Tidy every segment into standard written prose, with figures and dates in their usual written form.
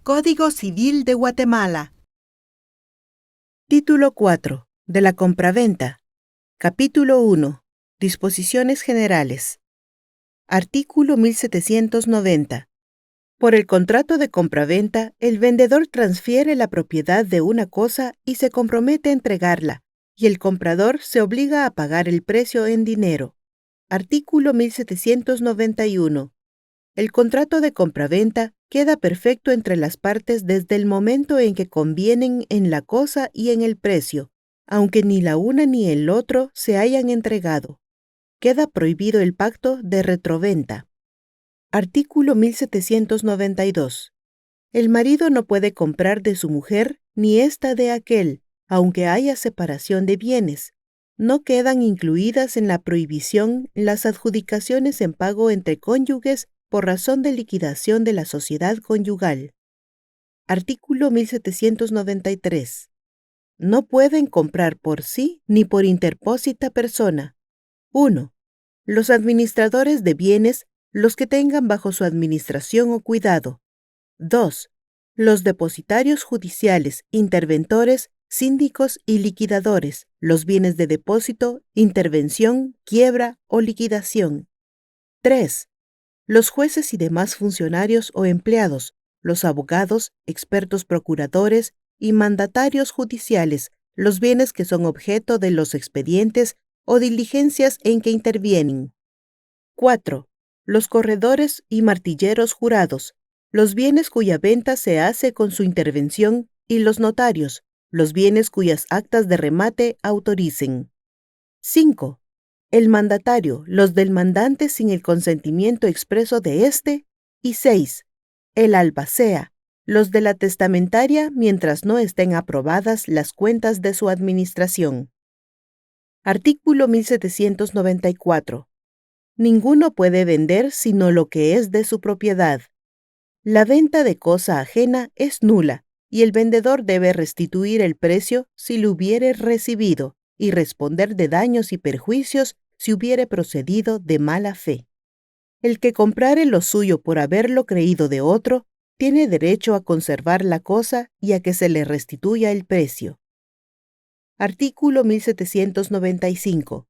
Código Civil de Guatemala. Título 4. De la compraventa. Capítulo 1. Disposiciones generales. Artículo 1790. Por el contrato de compraventa, el vendedor transfiere la propiedad de una cosa y se compromete a entregarla, y el comprador se obliga a pagar el precio en dinero. Artículo 1791. El contrato de compraventa queda perfecto entre las partes desde el momento en que convienen en la cosa y en el precio, aunque ni la una ni el otro se hayan entregado. Queda prohibido el pacto de retroventa. Artículo 1792. El marido no puede comprar de su mujer ni ésta de aquel, aunque haya separación de bienes. No quedan incluidas en la prohibición las adjudicaciones en pago entre cónyuges por razón de liquidación de la sociedad conyugal. Artículo 1793. No pueden comprar por sí ni por interpósita persona. 1. Los administradores de bienes, los que tengan bajo su administración o cuidado. 2. Los depositarios judiciales, interventores, síndicos y liquidadores, los bienes de depósito, intervención, quiebra o liquidación. 3. Los jueces y demás funcionarios o empleados, los abogados, expertos procuradores y mandatarios judiciales, los bienes que son objeto de los expedientes o diligencias en que intervienen. 4. Los corredores y martilleros jurados, los bienes cuya venta se hace con su intervención, y los notarios, los bienes cuyas actas de remate autoricen. 5. El mandatario, los del mandante sin el consentimiento expreso de éste. Y 6. El albacea, los de la testamentaria mientras no estén aprobadas las cuentas de su administración. Artículo 1794. Ninguno puede vender sino lo que es de su propiedad. La venta de cosa ajena es nula, y el vendedor debe restituir el precio si lo hubiere recibido, y responder de daños y perjuicios si hubiere procedido de mala fe. El que comprare lo suyo por haberlo creído de otro, tiene derecho a conservar la cosa y a que se le restituya el precio. Artículo 1795.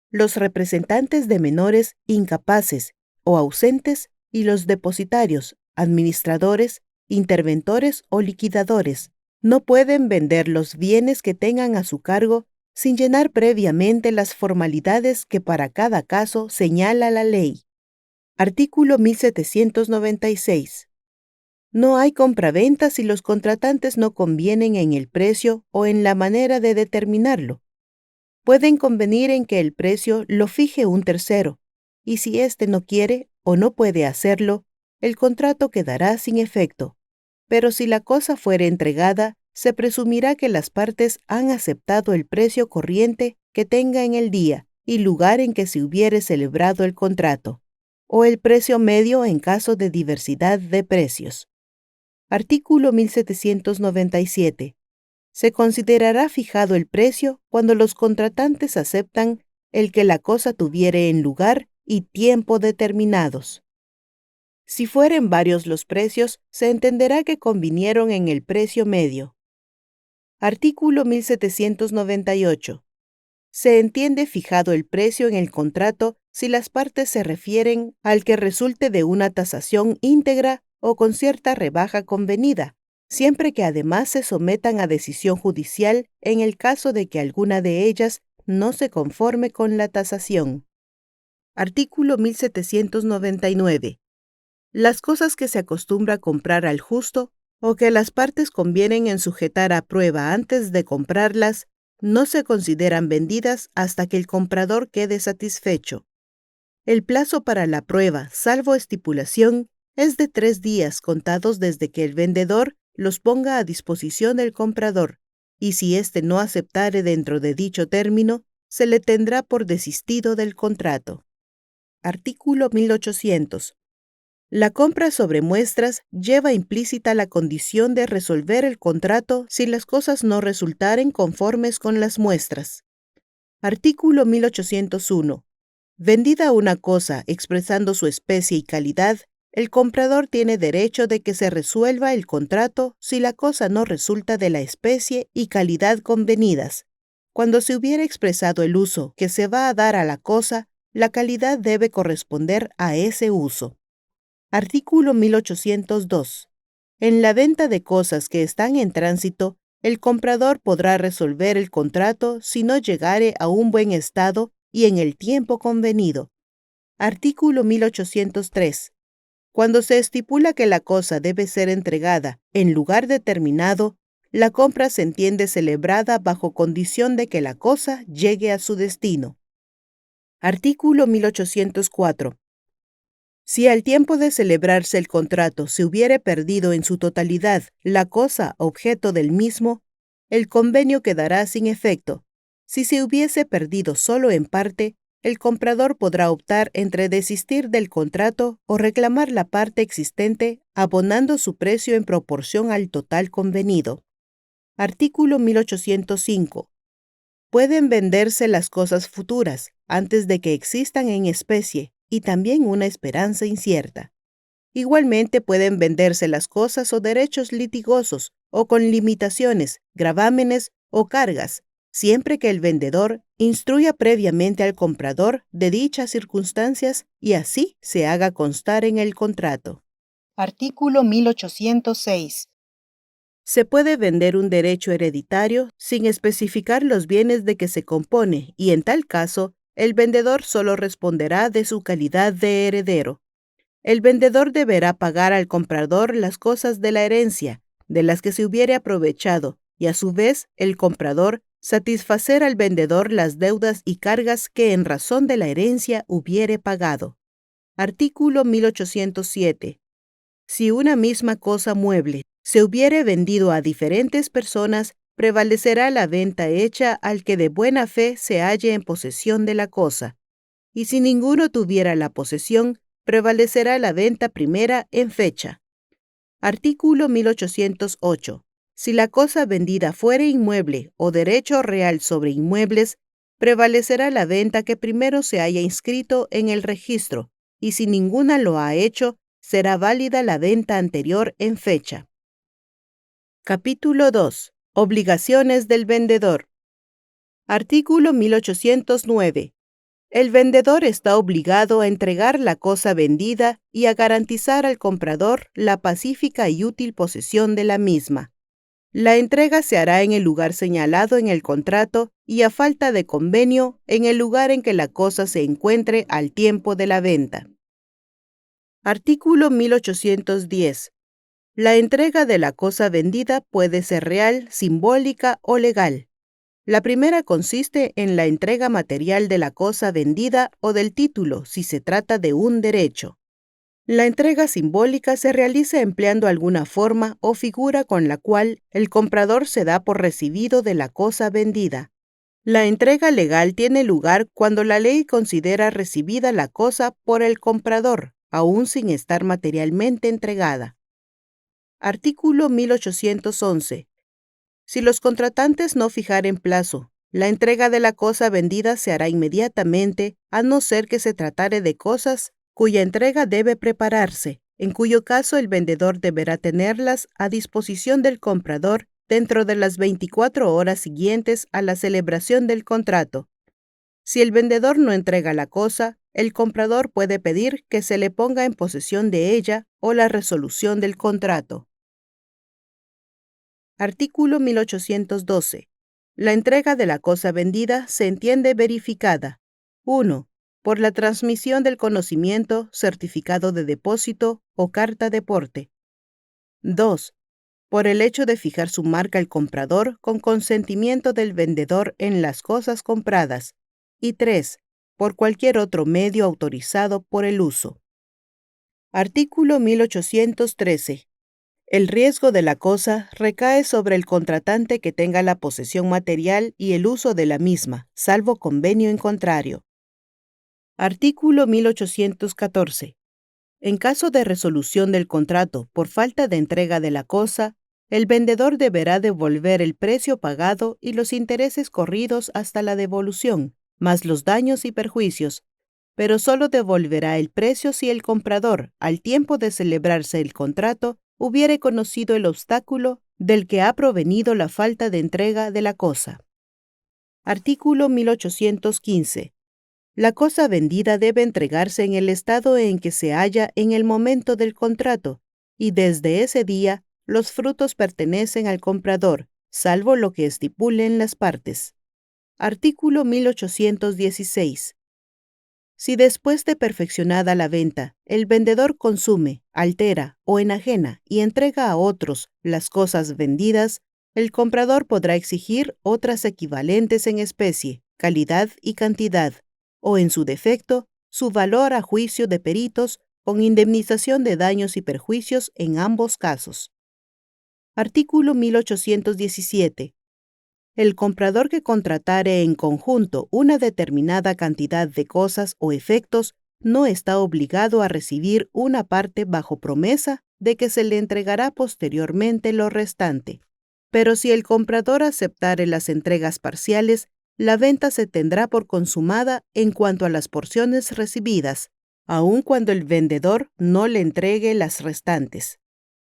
Los representantes de menores incapaces o ausentes y los depositarios, administradores, interventores o liquidadores no pueden vender los bienes que tengan a su cargo sin llenar previamente las formalidades que para cada caso señala la ley. Artículo 1796. No hay compraventa si los contratantes no convienen en el precio o en la manera de determinarlo. Pueden convenir en que el precio lo fije un tercero, y si éste no quiere o no puede hacerlo, el contrato quedará sin efecto. Pero si la cosa fuere entregada, se presumirá que las partes han aceptado el precio corriente que tenga en el día y lugar en que se hubiere celebrado el contrato, o el precio medio en caso de diversidad de precios. Artículo 1797. Se considerará fijado el precio cuando los contratantes aceptan el que la cosa tuviere en lugar y tiempo determinados. Si fueren varios los precios, se entenderá que convinieron en el precio medio. Artículo 1798. Se entiende fijado el precio en el contrato si las partes se refieren al que resulte de una tasación íntegra o con cierta rebaja convenida, siempre que además se sometan a decisión judicial en el caso de que alguna de ellas no se conforme con la tasación. Artículo 1799. Las cosas que se acostumbra comprar al justo o que las partes convienen en sujetar a prueba antes de comprarlas, no se consideran vendidas hasta que el comprador quede satisfecho. El plazo para la prueba, salvo estipulación, es de 3 días contados desde que el vendedor los ponga a disposición del comprador, y si éste no aceptare dentro de dicho término, se le tendrá por desistido del contrato. Artículo 1800. La compra sobre muestras lleva implícita la condición de resolver el contrato si las cosas no resultaren conformes con las muestras. Artículo 1801. Vendida una cosa expresando su especie y calidad, El comprador tiene derecho de que se resuelva el contrato si la cosa no resulta de la especie y calidad convenidas. Cuando se hubiera expresado el uso que se va a dar a la cosa, la calidad debe corresponder a ese uso. Artículo 1802. En la venta de cosas que están en tránsito, el comprador podrá resolver el contrato si no llegare a un buen estado y en el tiempo convenido. Artículo 1803. Cuando se estipula que la cosa debe ser entregada en lugar determinado, la compra se entiende celebrada bajo condición de que la cosa llegue a su destino. Artículo 1804. Si al tiempo de celebrarse el contrato se hubiere perdido en su totalidad la cosa objeto del mismo, el convenio quedará sin efecto. Si se hubiese perdido solo en parte, el comprador podrá optar entre desistir del contrato o reclamar la parte existente abonando su precio en proporción al total convenido. Artículo 1805. Pueden venderse las cosas futuras antes de que existan en especie y también una esperanza incierta. Igualmente pueden venderse las cosas o derechos litigosos o con limitaciones, gravámenes o cargas, siempre que el vendedor instruya previamente al comprador de dichas circunstancias y así se haga constar en el contrato. Artículo 1806. Se puede vender un derecho hereditario sin especificar los bienes de que se compone y en tal caso, el vendedor solo responderá de su calidad de heredero. El vendedor deberá pagar al comprador las cosas de la herencia, de las que se hubiere aprovechado, y a su vez el comprador satisfacer al vendedor las deudas y cargas que en razón de la herencia hubiere pagado. Artículo 1807. Si una misma cosa mueble se hubiere vendido a diferentes personas, prevalecerá la venta hecha al que de buena fe se halle en posesión de la cosa. Y si ninguno tuviera la posesión, prevalecerá la venta primera en fecha. Artículo 1808. Si la cosa vendida fuere inmueble o derecho real sobre inmuebles, prevalecerá la venta que primero se haya inscrito en el registro, y si ninguna lo ha hecho, será válida la venta anterior en fecha. Capítulo 2. Obligaciones del vendedor. Artículo 1809. El vendedor está obligado a entregar la cosa vendida y a garantizar al comprador la pacífica y útil posesión de la misma. La entrega se hará en el lugar señalado en el contrato y a falta de convenio en el lugar en que la cosa se encuentre al tiempo de la venta. Artículo 1810. La entrega de la cosa vendida puede ser real, simbólica o legal. La primera consiste en la entrega material de la cosa vendida o del título, si se trata de un derecho. La entrega simbólica se realiza empleando alguna forma o figura con la cual el comprador se da por recibido de la cosa vendida. La entrega legal tiene lugar cuando la ley considera recibida la cosa por el comprador, aún sin estar materialmente entregada. Artículo 1811. Si los contratantes no fijaren plazo, la entrega de la cosa vendida se hará inmediatamente, a no ser que se tratare de cosas cuya entrega debe prepararse, en cuyo caso el vendedor deberá tenerlas a disposición del comprador dentro de las 24 horas siguientes a la celebración del contrato. Si el vendedor no entrega la cosa, el comprador puede pedir que se le ponga en posesión de ella o la resolución del contrato. Artículo 1812. La entrega de la cosa vendida se entiende verificada. 1. Por la transmisión del conocimiento, certificado de depósito o carta de porte. 2. Por el hecho de fijar su marca el comprador con consentimiento del vendedor en las cosas compradas. Y 3. Por cualquier otro medio autorizado por el uso. Artículo 1813. El riesgo de la cosa recae sobre el contratante que tenga la posesión material y el uso de la misma, salvo convenio en contrario. Artículo 1814. En caso de resolución del contrato por falta de entrega de la cosa, el vendedor deberá devolver el precio pagado y los intereses corridos hasta la devolución, más los daños y perjuicios, pero solo devolverá el precio si el comprador, al tiempo de celebrarse el contrato, hubiere conocido el obstáculo del que ha provenido la falta de entrega de la cosa. Artículo 1815. La cosa vendida debe entregarse en el estado en que se halla en el momento del contrato, y desde ese día los frutos pertenecen al comprador, salvo lo que estipulen las partes. Artículo 1816. Si después de perfeccionada la venta, el vendedor consume, altera o enajena y entrega a otros las cosas vendidas, el comprador podrá exigir otras equivalentes en especie, calidad y cantidad, o en su defecto, su valor a juicio de peritos con indemnización de daños y perjuicios en ambos casos. Artículo 1817. El comprador que contratare en conjunto una determinada cantidad de cosas o efectos no está obligado a recibir una parte bajo promesa de que se le entregará posteriormente lo restante. Pero si el comprador aceptare las entregas parciales, la venta se tendrá por consumada en cuanto a las porciones recibidas, aun cuando el vendedor no le entregue las restantes.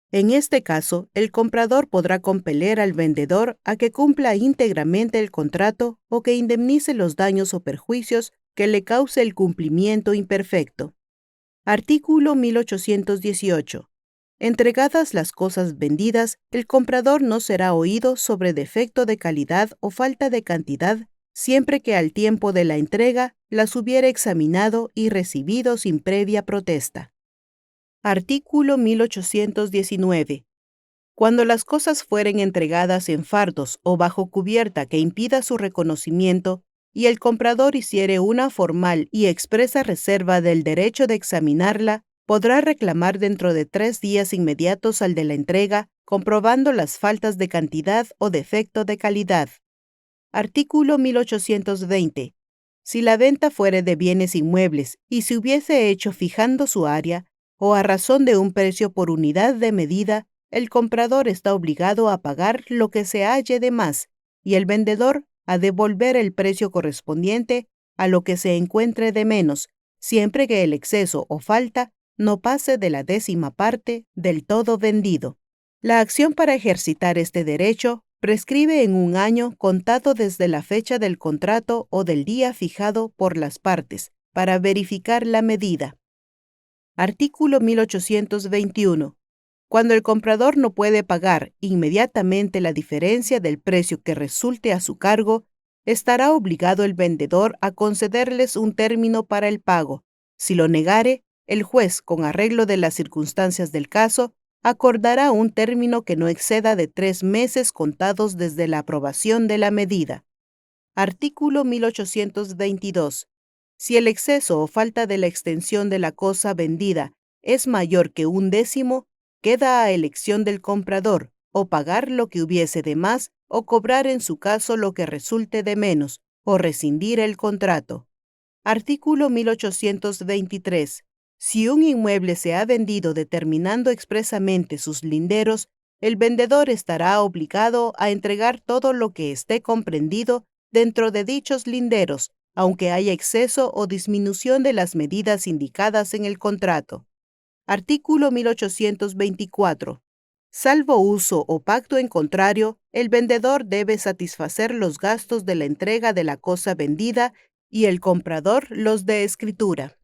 En este caso, el comprador podrá compeler al vendedor a que cumpla íntegramente el contrato o que indemnice los daños o perjuicios que le cause el cumplimiento imperfecto. Artículo 1818. Entregadas las cosas vendidas, el comprador no será oído sobre defecto de calidad o falta de cantidad, siempre que al tiempo de la entrega las hubiere examinado y recibido sin previa protesta. Artículo 1819. Cuando las cosas fueren entregadas en fardos o bajo cubierta que impida su reconocimiento, y el comprador hiciere una formal y expresa reserva del derecho de examinarla, podrá reclamar dentro de 3 días inmediatos al de la entrega, comprobando las faltas de cantidad o defecto de calidad. Artículo 1820. Si la venta fuere de bienes inmuebles y se hubiese hecho fijando su área, o a razón de un precio por unidad de medida, el comprador está obligado a pagar lo que se halle de más, y el vendedor a devolver el precio correspondiente a lo que se encuentre de menos, siempre que el exceso o falta no pase de la 10ª parte del todo vendido. La acción para ejercitar este derecho prescribe en 1 año contado desde la fecha del contrato o del día fijado por las partes para verificar la medida. Artículo 1821. Cuando el comprador no puede pagar inmediatamente la diferencia del precio que resulte a su cargo, estará obligado el vendedor a concederles un término para el pago. Si lo negare, el juez, con arreglo de las circunstancias del caso, acordará un término que no exceda de 3 meses contados desde la aprobación de la medida. Artículo 1822. Si el exceso o falta de la extensión de la cosa vendida es mayor que 1/10, queda a elección del comprador, o pagar lo que hubiese de más, o cobrar en su caso lo que resulte de menos, o rescindir el contrato. Artículo 1823. Si un inmueble se ha vendido determinando expresamente sus linderos, el vendedor estará obligado a entregar todo lo que esté comprendido dentro de dichos linderos, aunque haya exceso o disminución de las medidas indicadas en el contrato. Artículo 1824. Salvo uso o pacto en contrario, el vendedor debe satisfacer los gastos de la entrega de la cosa vendida y el comprador los de escritura.